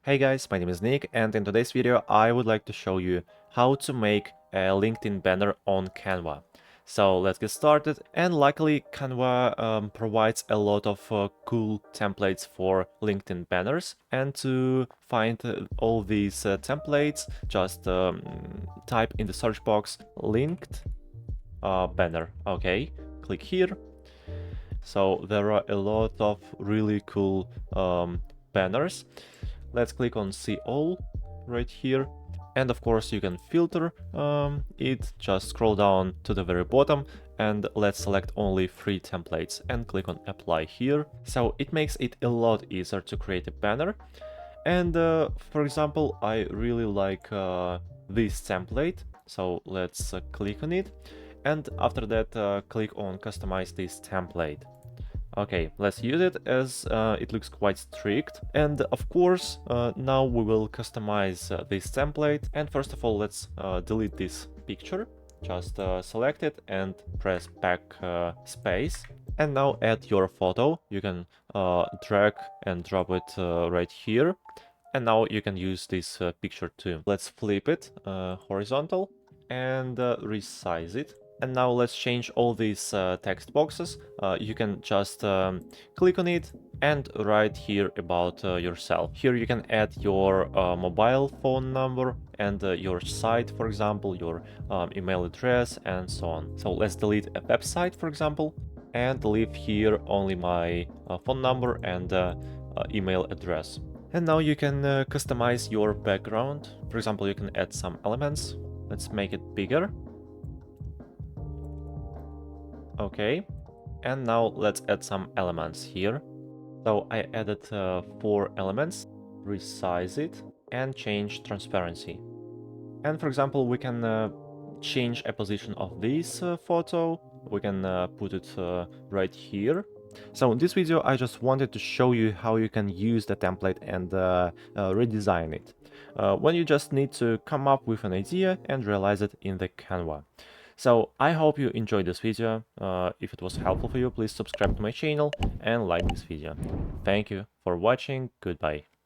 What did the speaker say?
Hey guys, my name is Nick, and in today's video I would like to show you how to make a LinkedIn banner on Canva. So let's get started, and luckily Canva provides a lot of cool templates for LinkedIn banners, and to find all these templates just type in the search box linked banner. Okay, click here. So there are a lot of really cool banners. Let's click on see all right here, and of course you can filter it. Just scroll down to the very bottom and let's select only 3 templates and click on apply here. So it makes it a lot easier to create a banner. And for example, I really like this template, so let's click on it, and after that click on customize this template. Okay, let's use it, as it looks quite strict. And of course, now we will customize this template. And first of all, let's delete this picture. Just select it and press back space. And now add your photo. You can drag and drop it right here. And now you can use this picture too. Let's flip it horizontal and resize it. And now let's change all these text boxes. You can just click on it and write here about yourself. Here you can add your mobile phone number and your site, for example, your email address and so on. So let's delete a website, for example, and leave here only my phone number and email address. And now you can customize your background. For example, you can add some elements. Let's make it bigger. Okay, and now let's add some elements here. So I added 4 elements, resize it, and change transparency. And for example, we can change a position of this photo. We can put it right here. So in this video, I just wanted to show you how you can use the template and redesign it. When you just need to come up with an idea and realize it in the Canva. So I hope you enjoyed this video. If it was helpful for you, please subscribe to my channel and like this video. Thank you for watching. Goodbye.